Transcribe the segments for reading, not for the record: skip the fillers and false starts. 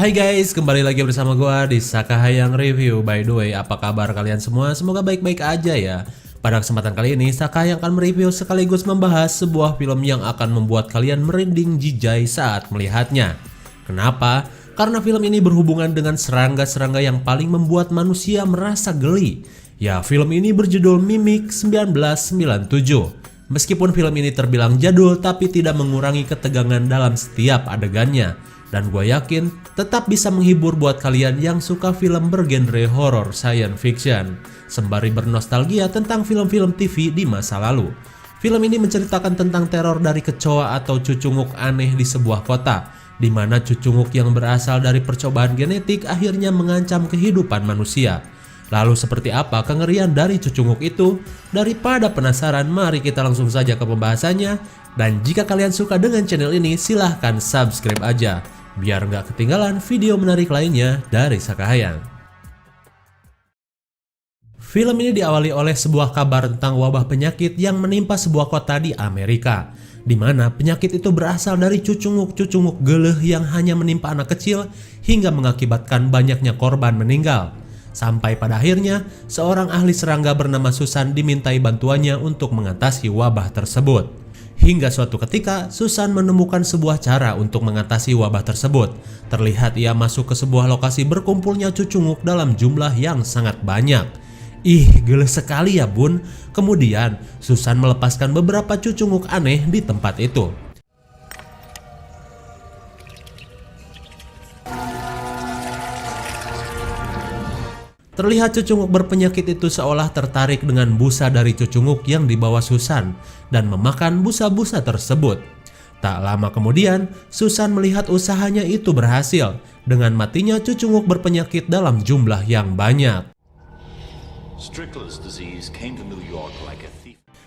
Hai guys, kembali lagi bersama gua di Sakahayang Review. By the way, apa kabar kalian semua? Semoga baik-baik aja ya. Pada kesempatan kali ini, Sakahayang akan mereview sekaligus membahas sebuah film yang akan membuat kalian merinding jijai saat melihatnya. Kenapa? Karena film ini berhubungan dengan serangga-serangga yang paling membuat manusia merasa geli. Ya, film ini berjudul Mimic 1997. Meskipun film ini terbilang jadul, tapi tidak mengurangi ketegangan dalam setiap adegannya. Dan gue yakin tetap bisa menghibur buat kalian yang suka film bergenre horror science fiction, sembari bernostalgia tentang film-film TV di masa lalu. Film ini menceritakan tentang teror dari kecoa atau cucunguk aneh di sebuah kota, di mana cucunguk yang berasal dari percobaan genetik akhirnya mengancam kehidupan manusia. Lalu seperti apa kengerian dari cucunguk itu? Daripada penasaran, mari kita langsung saja ke pembahasannya. Dan jika kalian suka dengan channel ini, silahkan subscribe aja, biar nggak ketinggalan video menarik lainnya dari Sakahayang. Film ini diawali oleh sebuah kabar tentang wabah penyakit yang menimpa sebuah kota di Amerika, di mana penyakit itu berasal dari cucunguk-cucunguk geleh yang hanya menimpa anak kecil hingga mengakibatkan banyaknya korban meninggal. Sampai pada akhirnya, seorang ahli serangga bernama Susan dimintai bantuannya untuk mengatasi wabah tersebut. Hingga suatu ketika, Susan menemukan sebuah cara untuk mengatasi wabah tersebut. Terlihat ia masuk ke sebuah lokasi berkumpulnya cucunguk dalam jumlah yang sangat banyak. Ih, gele sekali ya bun. Kemudian, Susan melepaskan beberapa cucunguk aneh di tempat itu. Terlihat cucunguk berpenyakit itu seolah tertarik dengan busa dari cucunguk yang dibawa Susan dan memakan busa-busa tersebut. Tak lama kemudian, Susan melihat usahanya itu berhasil dengan matinya cucunguk berpenyakit dalam jumlah yang banyak.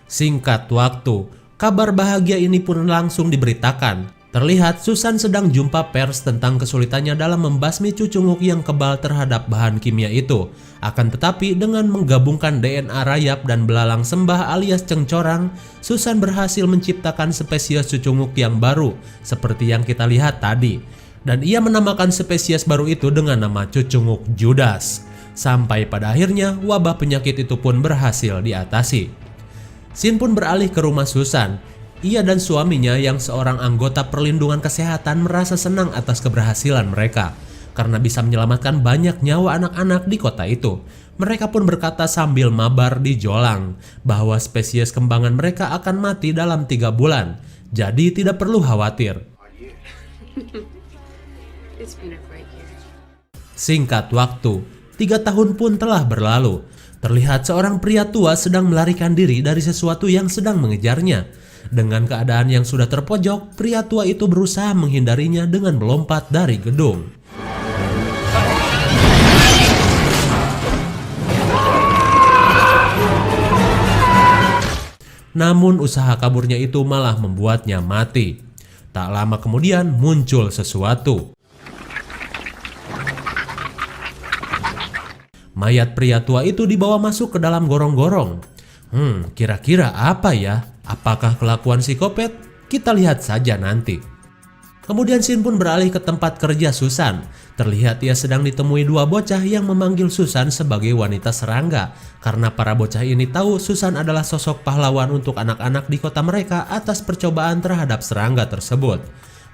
Singkat waktu, kabar bahagia ini pun langsung diberitakan. Terlihat Susan sedang jumpa pers tentang kesulitannya dalam membasmi cucunguk yang kebal terhadap bahan kimia itu. Akan tetapi dengan menggabungkan DNA rayap dan belalang sembah alias cengcorang, Susan berhasil menciptakan spesies cucunguk yang baru seperti yang kita lihat tadi. Dan ia menamakan spesies baru itu dengan nama cucunguk Judas. Sampai pada akhirnya wabah penyakit itu pun berhasil diatasi. Scene pun beralih ke rumah Susan. Ia dan suaminya yang seorang anggota perlindungan kesehatan merasa senang atas keberhasilan mereka karena bisa menyelamatkan banyak nyawa anak-anak di kota itu. Mereka pun berkata sambil mabar di jolang bahwa spesies kembangan mereka akan mati dalam 3 bulan. Jadi tidak perlu khawatir. Singkat waktu, 3 tahun pun telah berlalu. Terlihat seorang pria tua sedang melarikan diri dari sesuatu yang sedang mengejarnya. Dengan keadaan yang sudah terpojok, pria tua itu berusaha menghindarinya dengan melompat dari gedung. Namun usaha kaburnya itu malah membuatnya mati. Tak lama kemudian muncul sesuatu. Mayat pria tua itu dibawa masuk ke dalam gorong-gorong. Kira-kira apa ya? Apakah kelakuan psikopat? Kita lihat saja nanti. Kemudian scene pun beralih ke tempat kerja Susan. Terlihat ia sedang ditemui 2 bocah yang memanggil Susan sebagai wanita serangga. Karena para bocah ini tahu Susan adalah sosok pahlawan untuk anak-anak di kota mereka atas percobaan terhadap serangga tersebut.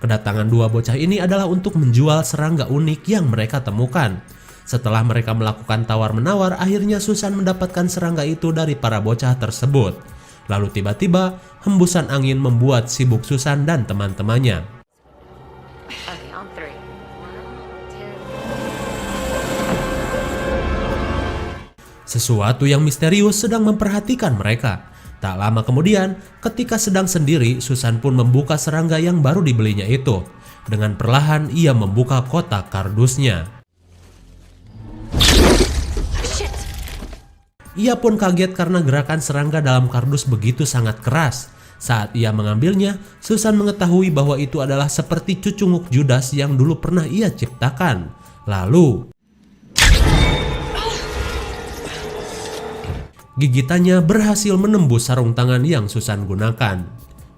Kedatangan 2 bocah ini adalah untuk menjual serangga unik yang mereka temukan. Setelah mereka melakukan tawar-menawar, akhirnya Susan mendapatkan serangga itu dari para bocah tersebut. Lalu tiba-tiba, hembusan angin membuat sibuk Susan dan teman-temannya. Sesuatu yang misterius sedang memperhatikan mereka. Tak lama kemudian, ketika sedang sendiri, Susan pun membuka serangga yang baru dibelinya itu. Dengan perlahan, ia membuka kotak kardusnya. Ia pun kaget karena gerakan serangga dalam kardus begitu sangat keras. Saat ia mengambilnya, Susan mengetahui bahwa itu adalah seperti cucunguk Judas yang dulu pernah ia ciptakan. Lalu, gigitannya berhasil menembus sarung tangan yang Susan gunakan.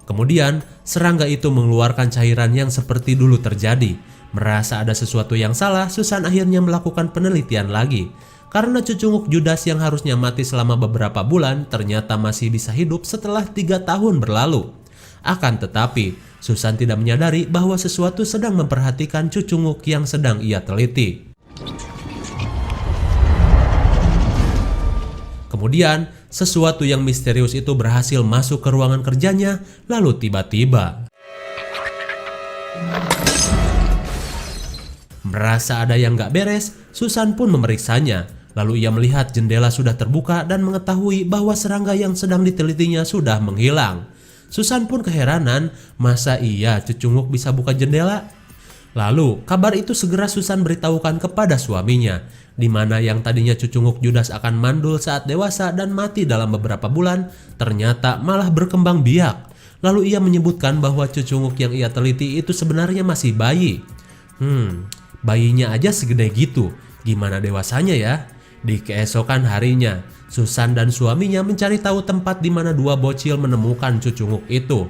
Kemudian, serangga itu mengeluarkan cairan yang seperti dulu terjadi. Merasa ada sesuatu yang salah, Susan akhirnya melakukan penelitian lagi. Karena cucunguk Judas yang harusnya mati selama beberapa bulan ternyata masih bisa hidup setelah 3 tahun berlalu. Akan tetapi, Susan tidak menyadari bahwa sesuatu sedang memperhatikan cucunguk yang sedang ia teliti. Kemudian, sesuatu yang misterius itu berhasil masuk ke ruangan kerjanya, lalu tiba-tiba merasa ada yang gak beres, Susan pun memeriksanya. Lalu ia melihat jendela sudah terbuka dan mengetahui bahwa serangga yang sedang ditelitinya sudah menghilang. Susan pun keheranan, masa iya cucunguk bisa buka jendela? Lalu kabar itu segera Susan beritahukan kepada suaminya, di mana yang tadinya cucunguk Judas akan mandul saat dewasa dan mati dalam beberapa bulan, ternyata malah berkembang biak. Lalu ia menyebutkan bahwa cucunguk yang ia teliti itu sebenarnya masih bayi. Bayinya aja segede gitu, gimana dewasanya ya? Di keesokan harinya, Susan dan suaminya mencari tahu tempat di mana dua bocil menemukan cucunguk itu.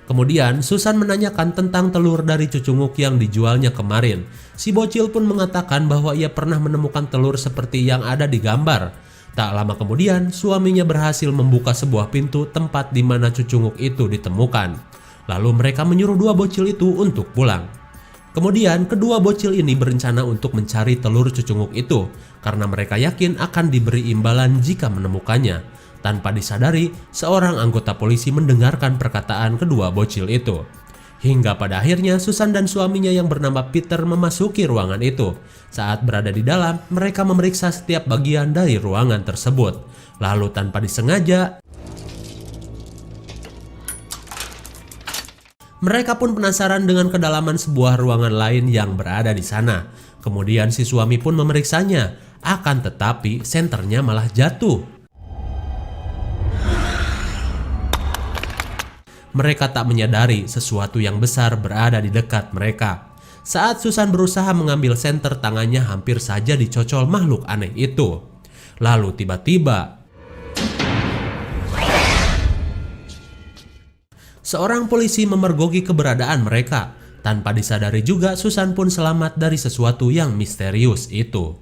Kemudian Susan menanyakan tentang telur dari cucunguk yang dijualnya kemarin. Si bocil pun mengatakan bahwa ia pernah menemukan telur seperti yang ada di gambar. Tak lama kemudian, suaminya berhasil membuka sebuah pintu tempat di mana cucunguk itu ditemukan. Lalu mereka menyuruh dua bocil itu untuk pulang. Kemudian kedua bocil ini berencana untuk mencari telur cucunguk itu karena mereka yakin akan diberi imbalan jika menemukannya. Tanpa disadari, seorang anggota polisi mendengarkan perkataan kedua bocil itu. Hingga pada akhirnya Susan dan suaminya yang bernama Peter memasuki ruangan itu. Saat berada di dalam, mereka memeriksa setiap bagian dari ruangan tersebut. Lalu tanpa disengaja, mereka pun penasaran dengan kedalaman sebuah ruangan lain yang berada di sana. Kemudian si suami pun memeriksanya, akan tetapi senternya malah jatuh. Mereka tak menyadari sesuatu yang besar berada di dekat mereka. Saat Susan berusaha mengambil senter, tangannya hampir saja dicocol makhluk aneh itu. Lalu tiba-tiba seorang polisi memergoki keberadaan mereka. Tanpa disadari juga, Susan pun selamat dari sesuatu yang misterius itu.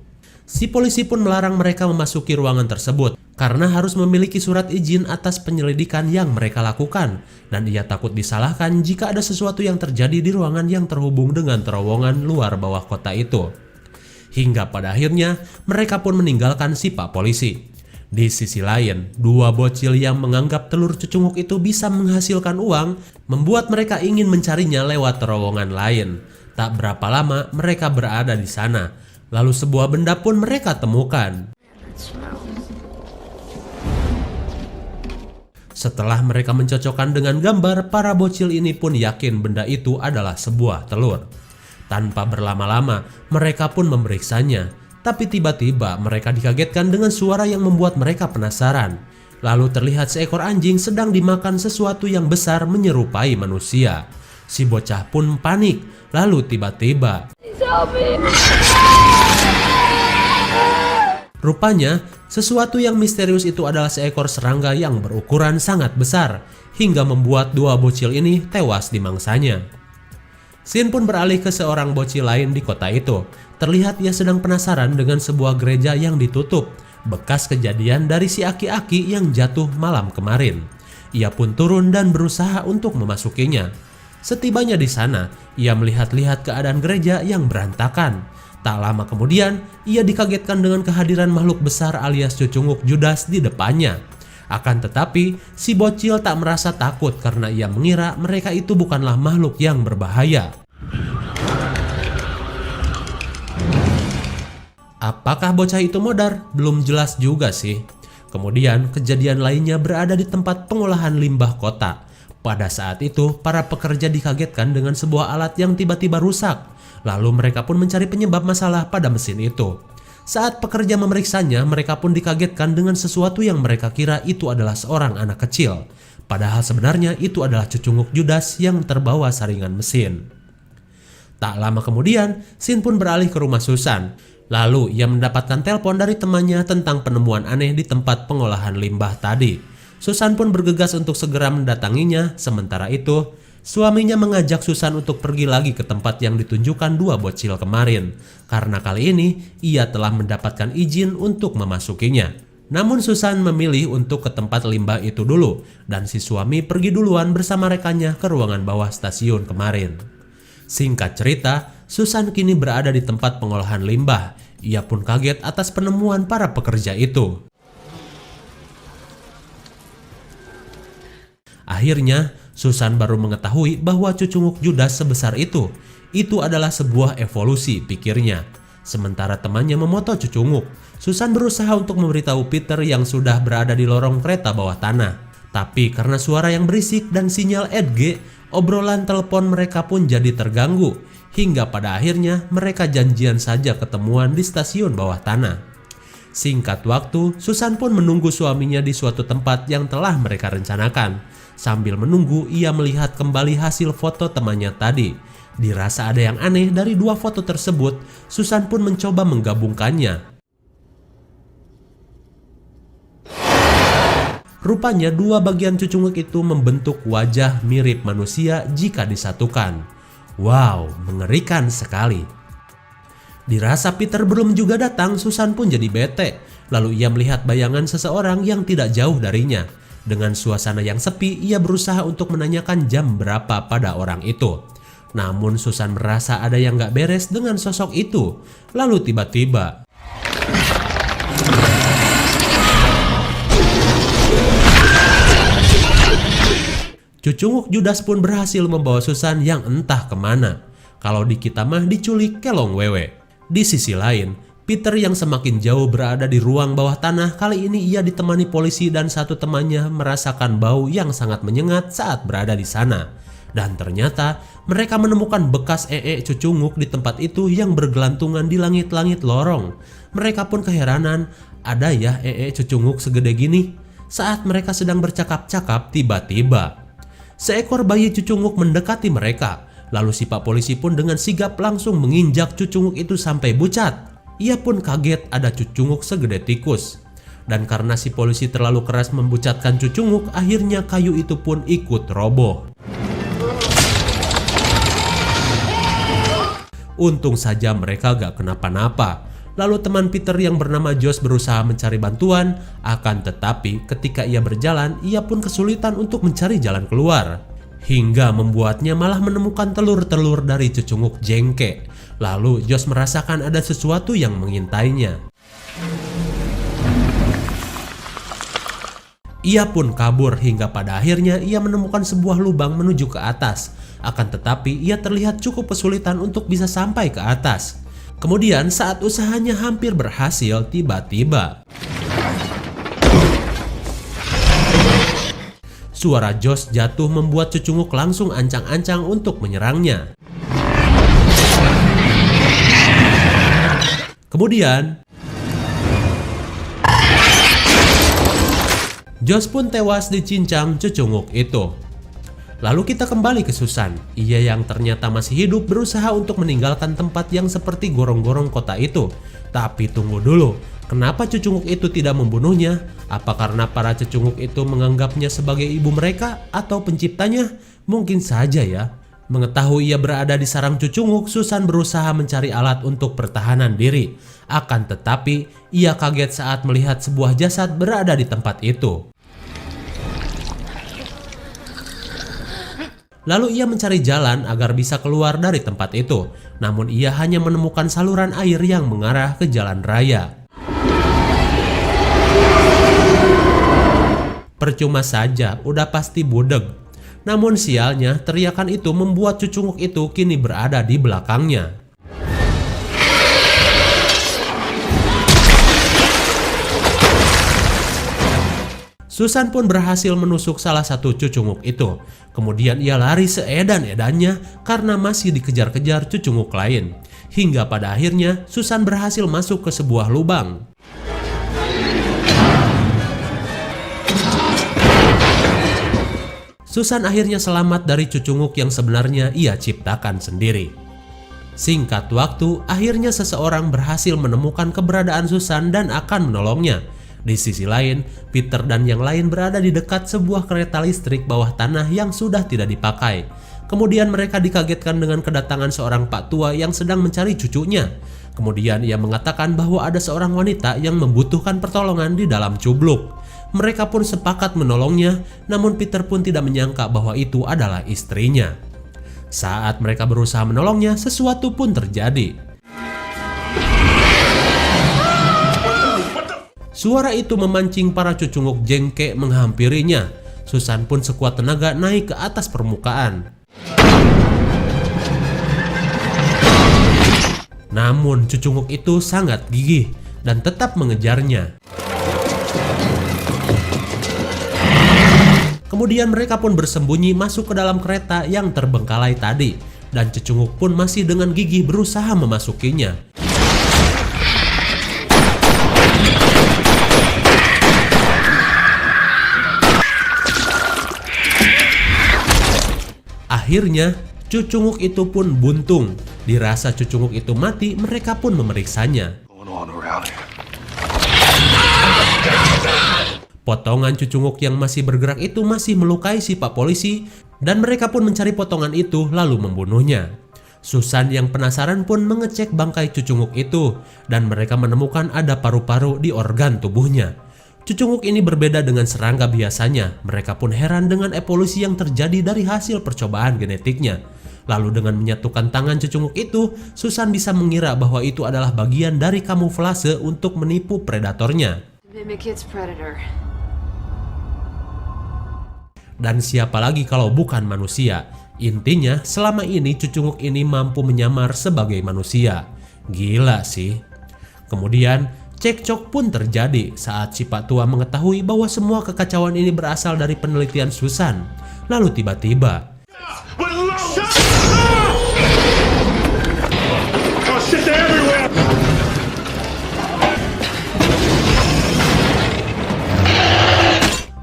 Si polisi pun melarang mereka memasuki ruangan tersebut karena harus memiliki surat izin atas penyelidikan yang mereka lakukan. Dan ia takut disalahkan jika ada sesuatu yang terjadi di ruangan yang terhubung dengan terowongan luar bawah kota itu. Hingga pada akhirnya, mereka pun meninggalkan si Pak Polisi. Di sisi lain, dua bocil yang menganggap telur cucunguk itu bisa menghasilkan uang membuat mereka ingin mencarinya lewat terowongan lain. Tak berapa lama mereka berada di sana, lalu sebuah benda pun mereka temukan. Setelah mereka mencocokkan dengan gambar, para bocil ini pun yakin benda itu adalah sebuah telur. Tanpa berlama-lama, mereka pun memeriksanya. Tapi tiba-tiba mereka dikagetkan dengan suara yang membuat mereka penasaran. Lalu terlihat seekor anjing sedang dimakan sesuatu yang besar menyerupai manusia. Si bocah pun panik. Lalu tiba-tiba rupanya sesuatu yang misterius itu adalah seekor serangga yang berukuran sangat besar, hingga membuat dua bocil ini tewas di mangsanya. Scene pun beralih ke seorang bocil lain di kota itu. Terlihat ia sedang penasaran dengan sebuah gereja yang ditutup, bekas kejadian dari si aki-aki yang jatuh malam kemarin. Ia pun turun dan berusaha untuk memasukinya. Setibanya di sana, ia melihat-lihat keadaan gereja yang berantakan. Tak lama kemudian, ia dikagetkan dengan kehadiran makhluk besar alias cucunguk Judas di depannya. Akan tetapi, si bocil tak merasa takut karena ia mengira mereka itu bukanlah makhluk yang berbahaya. Apakah bocah itu modar? Belum jelas juga sih. Kemudian kejadian lainnya berada di tempat pengolahan limbah kota. Pada saat itu para pekerja dikagetkan dengan sebuah alat yang tiba-tiba rusak. Lalu mereka pun mencari penyebab masalah pada mesin itu. Saat pekerja memeriksanya, mereka pun dikagetkan dengan sesuatu yang mereka kira itu adalah seorang anak kecil. Padahal sebenarnya itu adalah cucunguk Judas yang terbawa saringan mesin. Tak lama kemudian, Scene pun beralih ke rumah Susan. Lalu ia mendapatkan telepon dari temannya tentang penemuan aneh di tempat pengolahan limbah tadi. Susan pun bergegas untuk segera mendatanginya. Sementara itu, Suaminya mengajak Susan untuk pergi lagi ke tempat yang ditunjukkan dua bocil kemarin, karena kali ini ia telah mendapatkan izin untuk memasukinya. Namun Susan memilih untuk ke tempat limbah itu dulu, dan si suami pergi duluan bersama rekannya ke ruangan bawah stasiun kemarin. Singkat cerita, Susan kini berada di tempat pengolahan limbah. Ia pun kaget atas penemuan para pekerja itu. Akhirnya, Susan baru mengetahui bahwa cucunguk Judas sebesar itu adalah sebuah evolusi, pikirnya. Sementara temannya memoto cucunguk, Susan berusaha untuk memberitahu Peter yang sudah berada di lorong kereta bawah tanah. Tapi karena suara yang berisik dan sinyal EDG, obrolan telepon mereka pun jadi terganggu. Hingga pada akhirnya mereka janjian saja ketemuan di stasiun bawah tanah. Singkat waktu, Susan pun menunggu suaminya di suatu tempat yang telah mereka rencanakan. Sambil menunggu, ia melihat kembali hasil foto temannya tadi. Dirasa ada yang aneh dari dua foto tersebut, Susan pun mencoba menggabungkannya. Rupanya dua bagian cucunguk itu membentuk wajah mirip manusia jika disatukan. Wow, mengerikan sekali. Dirasa Peter belum juga datang, Susan pun jadi bete. Lalu ia melihat bayangan seseorang yang tidak jauh darinya. Dengan suasana yang sepi, ia berusaha untuk menanyakan jam berapa pada orang itu. Namun Susan merasa ada yang gak beres dengan sosok itu. Lalu tiba-tiba cucunguk Judas pun berhasil membawa Susan yang entah kemana. Kalau di kita mah diculik kelong wewe. Di sisi lain, Peter yang semakin jauh berada di ruang bawah tanah, kali ini ia ditemani polisi dan satu temannya merasakan bau yang sangat menyengat saat berada di sana. Dan ternyata mereka menemukan bekas cucunguk di tempat itu yang bergelantungan di langit-langit lorong. Mereka pun keheranan, ada ya cucunguk segede gini? Saat mereka sedang bercakap-cakap, tiba-tiba seekor bayi cucunguk mendekati mereka. Lalu si Pak Polisi pun dengan sigap langsung menginjak cucunguk itu sampai bucat. Ia pun kaget ada cucunguk segede tikus. Dan karena si polisi terlalu keras membucatkan cucunguk, akhirnya kayu itu pun ikut roboh. Untung saja mereka gak kenapa-napa. Lalu teman Peter yang bernama Josh berusaha mencari bantuan, akan tetapi ketika ia berjalan, ia pun kesulitan untuk mencari jalan keluar. Hingga membuatnya malah menemukan telur-telur dari cucunguk jengke. Lalu Josh merasakan ada sesuatu yang mengintainya. Ia pun kabur hingga pada akhirnya ia menemukan sebuah lubang menuju ke atas. Akan tetapi ia terlihat cukup kesulitan untuk bisa sampai ke atas. Kemudian saat usahanya hampir berhasil, tiba-tiba suara Josh jatuh membuat cucunguk langsung ancang-ancang untuk menyerangnya. Kemudian Josh pun tewas dicincang cucunguk itu. Lalu kita kembali ke Susan. Ia yang ternyata masih hidup berusaha untuk meninggalkan tempat yang seperti gorong-gorong kota itu. Tapi tunggu dulu, kenapa cucunguk itu tidak membunuhnya? Apa karena para cucunguk itu menganggapnya sebagai ibu mereka atau penciptanya? Mungkin saja ya. Mengetahui ia berada di sarang cucunguk, Susan berusaha mencari alat untuk pertahanan diri. Akan tetapi, ia kaget saat melihat sebuah jasad berada di tempat itu. Lalu ia mencari jalan agar bisa keluar dari tempat itu. Namun ia hanya menemukan saluran air yang mengarah ke jalan raya. Percuma saja, udah pasti budeg. Namun sialnya, teriakan itu membuat cucunguk itu kini berada di belakangnya. Susan pun berhasil menusuk salah satu cucunguk itu. Kemudian ia lari seedan-edannya karena masih dikejar-kejar cucunguk lain. Hingga pada akhirnya Susan berhasil masuk ke sebuah lubang. Susan akhirnya selamat dari cucunguk yang sebenarnya ia ciptakan sendiri. Singkat waktu, akhirnya seseorang berhasil menemukan keberadaan Susan dan akan menolongnya. Di sisi lain, Peter dan yang lain berada di dekat sebuah kereta listrik bawah tanah yang sudah tidak dipakai. Kemudian mereka dikagetkan dengan kedatangan seorang pak tua yang sedang mencari cucunya. Kemudian ia mengatakan bahwa ada seorang wanita yang membutuhkan pertolongan di dalam cubluk. Mereka pun sepakat menolongnya, namun Peter pun tidak menyangka bahwa itu adalah istrinya. Saat mereka berusaha menolongnya, sesuatu pun terjadi. Suara itu memancing para cucunguk jengke menghampirinya. Susan pun sekuat tenaga naik ke atas permukaan. Namun cucunguk itu sangat gigih dan tetap mengejarnya. Kemudian mereka pun bersembunyi masuk ke dalam kereta yang terbengkalai tadi, dan cucunguk pun masih dengan gigih berusaha memasukinya. Akhirnya, cucunguk itu pun buntung. Dirasa cucunguk itu mati, mereka pun memeriksanya. Potongan cucunguk yang masih bergerak itu masih melukai si pak polisi, dan mereka pun mencari potongan itu lalu membunuhnya. Susan yang penasaran pun mengecek bangkai cucunguk itu, dan mereka menemukan ada paru-paru di organ tubuhnya. Cucunguk ini berbeda dengan serangga biasanya. Mereka pun heran dengan evolusi yang terjadi dari hasil percobaan genetiknya. Lalu dengan menyatukan tangan cucunguk itu, Susan bisa mengira bahwa itu adalah bagian dari kamuflase untuk menipu predatornya. Dan siapa lagi kalau bukan manusia? Intinya, selama ini cucunguk ini mampu menyamar sebagai manusia. Gila sih. Kemudian, cekcok pun terjadi saat si pak tua mengetahui bahwa semua kekacauan ini berasal dari penelitian Susan. Lalu tiba-tiba,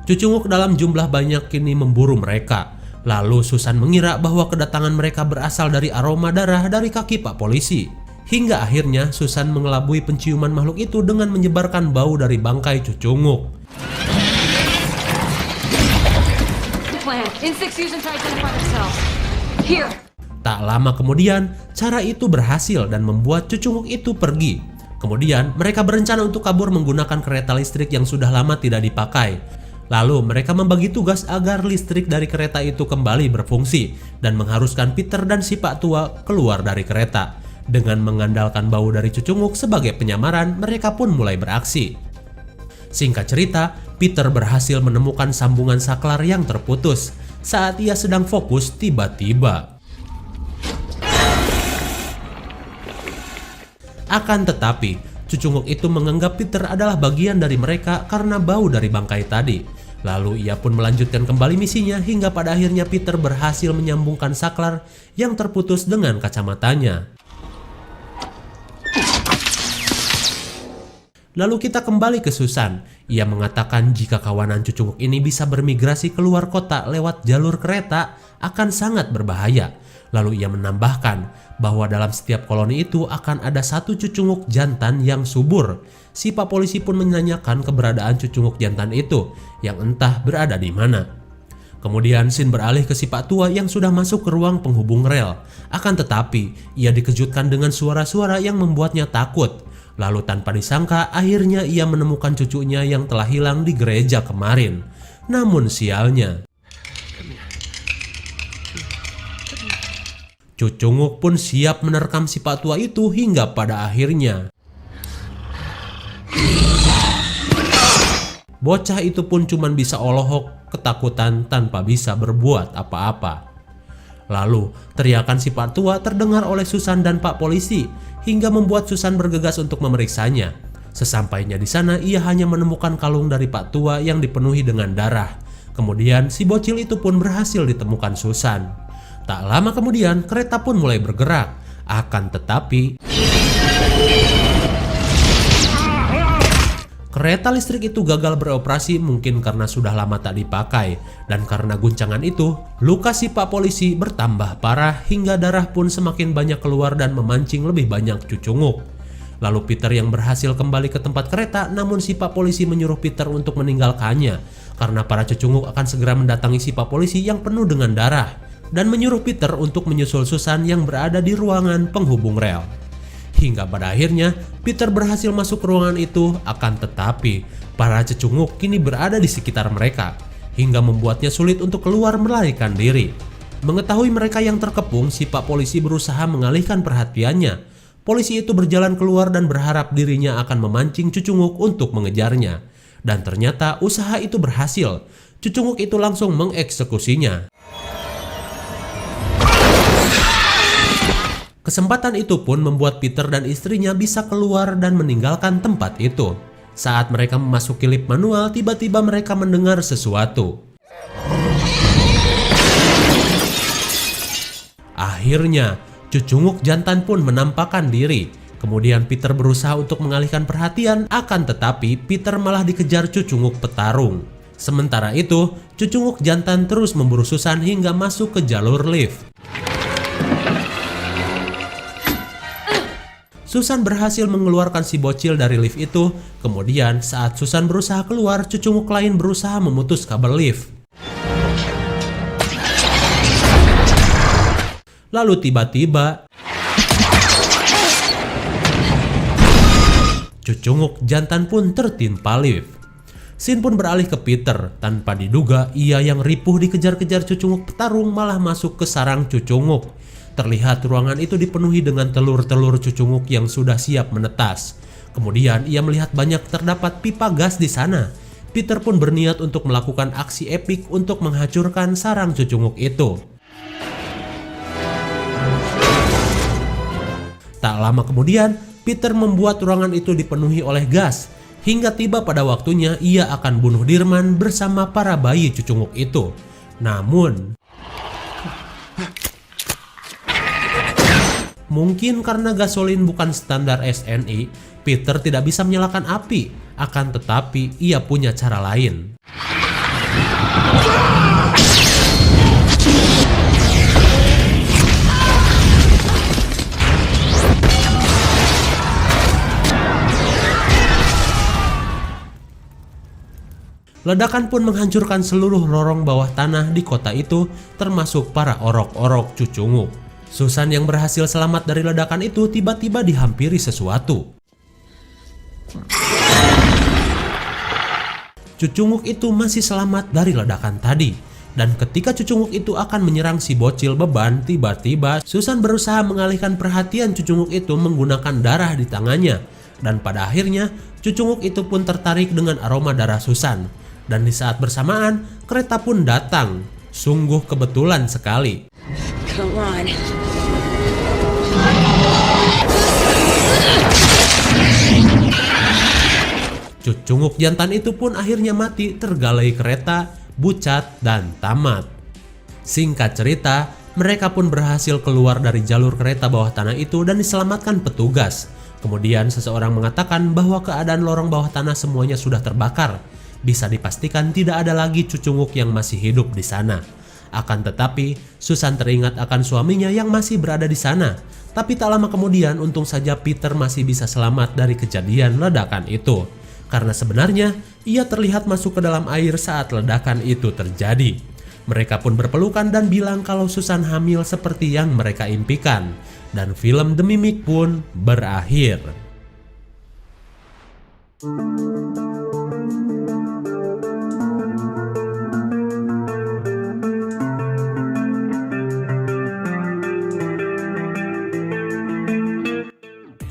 cucunguk dalam jumlah banyak kini memburu mereka. Lalu Susan mengira bahwa kedatangan mereka berasal dari aroma darah dari kaki pak polisi. Hingga akhirnya Susan mengelabui penciuman makhluk itu dengan menyebarkan bau dari bangkai cucunguk. Tak lama kemudian, cara itu berhasil dan membuat cucunguk itu pergi. Kemudian mereka berencana untuk kabur menggunakan kereta listrik yang sudah lama tidak dipakai. Lalu mereka membagi tugas agar listrik dari kereta itu kembali berfungsi dan mengharuskan Peter dan si pak tua keluar dari kereta. Dengan mengandalkan bau dari cucunguk sebagai penyamaran, mereka pun mulai beraksi. Singkat cerita, Peter berhasil menemukan sambungan saklar yang terputus. Saat ia sedang fokus, tiba-tiba. Akan tetapi, cucunguk itu menganggap Peter adalah bagian dari mereka karena bau dari bangkai tadi. Lalu ia pun melanjutkan kembali misinya hingga pada akhirnya Peter berhasil menyambungkan saklar yang terputus dengan kacamatanya. Lalu kita kembali ke Susan. Ia mengatakan jika kawanan cucunguk ini bisa bermigrasi keluar kota lewat jalur kereta akan sangat berbahaya. Lalu ia menambahkan bahwa dalam setiap koloni itu akan ada satu cucunguk jantan yang subur. Si pak polisi pun menanyakan keberadaan cucunguk jantan itu yang entah berada di mana. Kemudian scene beralih ke si pak tua yang sudah masuk ke ruang penghubung rel. Akan tetapi ia dikejutkan dengan suara-suara yang membuatnya takut. Lalu tanpa disangka akhirnya ia menemukan cucunya yang telah hilang di gereja kemarin. Namun sialnya, cucunguk pun siap menerkam si pak tua itu hingga pada akhirnya bocah itu pun cuman bisa olohok ketakutan tanpa bisa berbuat apa-apa. Lalu teriakan si pak tua terdengar oleh Susan dan pak polisi hingga membuat Susan bergegas untuk memeriksanya. Sesampainya di sana ia hanya menemukan kalung dari pak tua yang dipenuhi dengan darah. Kemudian si bocil itu pun berhasil ditemukan Susan. Tak lama kemudian kereta pun mulai bergerak. Akan tetapi kereta listrik itu gagal beroperasi mungkin karena sudah lama tak dipakai. Dan karena guncangan itu, luka si pak polisi bertambah parah hingga darah pun semakin banyak keluar dan memancing lebih banyak cucunguk. Lalu Peter yang berhasil kembali ke tempat kereta, namun si pak polisi menyuruh Peter untuk meninggalkannya karena para cucunguk akan segera mendatangi si pak polisi yang penuh dengan darah. dan menyuruh Peter untuk menyusul Susan yang berada di ruangan penghubung rel. Hingga pada akhirnya Peter berhasil masuk ke ruangan itu, akan tetapi para cecunguk kini berada di sekitar mereka hingga membuatnya sulit untuk keluar melarikan diri. Mengetahui mereka yang terkepung, si Pak Polisi berusaha mengalihkan perhatiannya. Polisi itu berjalan keluar dan berharap dirinya akan memancing Cucunguk untuk mengejarnya. Dan ternyata usaha itu berhasil. Cucunguk itu langsung mengeksekusinya. Kesempatan itu pun membuat Peter dan istrinya bisa keluar dan meninggalkan tempat itu. Saat mereka memasuki lift manual, tiba-tiba mereka mendengar sesuatu. Akhirnya, Cucunguk jantan pun menampakkan diri. Kemudian Peter berusaha untuk mengalihkan perhatian, akan tetapi Peter malah dikejar Cucunguk petarung. Sementara itu, Cucunguk jantan terus memburu Susan hingga masuk ke jalur lift. Susan berhasil mengeluarkan si bocil dari lift itu. Kemudian saat Susan berusaha keluar, Cucunguk lain berusaha memutus kabel lift. Lalu tiba-tiba Cucunguk jantan pun tertimpa lift. Scene pun beralih ke Peter. Tanpa diduga, ia yang ripuh dikejar-kejar Cucunguk petarung malah masuk ke sarang Cucunguk. Terlihat ruangan itu dipenuhi dengan telur-telur Cucunguk yang sudah siap menetas. Kemudian ia melihat banyak terdapat pipa gas di sana. Peter pun berniat untuk melakukan aksi epik untuk menghancurkan sarang Cucunguk itu. Tak lama kemudian, Peter membuat ruangan itu dipenuhi oleh gas. Hingga tiba pada waktunya ia akan bunuh Dirman bersama para bayi Cucunguk itu. Namun, mungkin karena gasolin bukan standar SNI, Peter tidak bisa menyalakan api. Akan tetapi, ia punya cara lain. Ledakan pun menghancurkan seluruh lorong bawah tanah di kota itu, termasuk para orok-orok Cucunguk. Susan yang berhasil selamat dari ledakan itu tiba-tiba dihampiri sesuatu. Cucunguk itu masih selamat dari ledakan tadi. Dan ketika Cucunguk itu akan menyerang si bocil beban, tiba-tiba Susan berusaha mengalihkan perhatian Cucunguk itu menggunakan darah di tangannya. Dan pada akhirnya Cucunguk itu pun tertarik dengan aroma darah Susan. Dan di saat bersamaan, kereta pun datang. Sungguh kebetulan sekali. Come on. Cucunguk jantan itu pun akhirnya mati tergalai kereta, bucat, dan tamat. Singkat cerita, mereka pun berhasil keluar dari jalur kereta bawah tanah itu dan diselamatkan petugas. Kemudian seseorang mengatakan bahwa keadaan lorong bawah tanah semuanya sudah terbakar. Bisa dipastikan tidak ada lagi Cucunguk yang masih hidup di sana. Akan tetapi, Susan teringat akan suaminya yang masih berada di sana. Tapi tak lama kemudian, untung saja Peter masih bisa selamat dari kejadian ledakan itu. Karena sebenarnya, ia terlihat masuk ke dalam air saat ledakan itu terjadi. Mereka pun berpelukan dan bilang kalau Susan hamil seperti yang mereka impikan. Dan film The Mimic pun berakhir.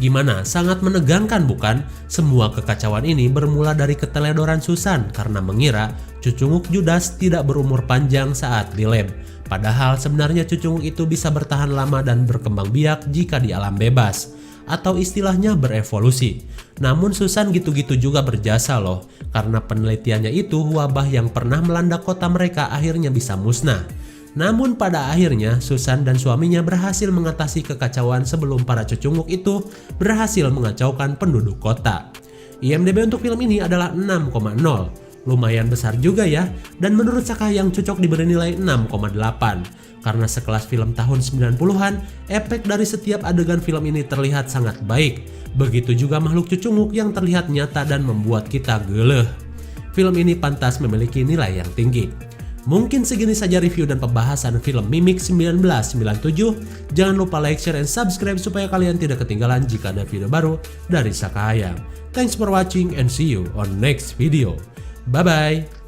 Gimana? Sangat menegangkan bukan? Semua kekacauan ini bermula dari keteledoran Susan karena mengira Cucunguk Judas tidak berumur panjang saat di lab. Padahal sebenarnya Cucunguk itu bisa bertahan lama dan berkembang biak jika di alam bebas. Atau istilahnya berevolusi. Namun Susan gitu-gitu juga berjasa loh. Karena penelitiannya itu wabah yang pernah melanda kota mereka akhirnya bisa musnah. Namun pada akhirnya Susan dan suaminya berhasil mengatasi kekacauan sebelum para Cucunguk itu berhasil mengacaukan penduduk kota. IMDb untuk film ini adalah 6,0. Lumayan besar juga ya, dan menurut Saka yang cocok diberi nilai 6,8. Karena sekelas film tahun 90-an, efek dari setiap adegan film ini terlihat sangat baik. Begitu juga makhluk Cucunguk yang terlihat nyata dan membuat kita geleh. Film ini pantas memiliki nilai yang tinggi. Mungkin segini saja review dan pembahasan film Mimic 1997. Jangan lupa like, share, and subscribe supaya kalian tidak ketinggalan jika ada video baru dari Saka Hayang. Thanks for watching and see you on next video. Bye-bye.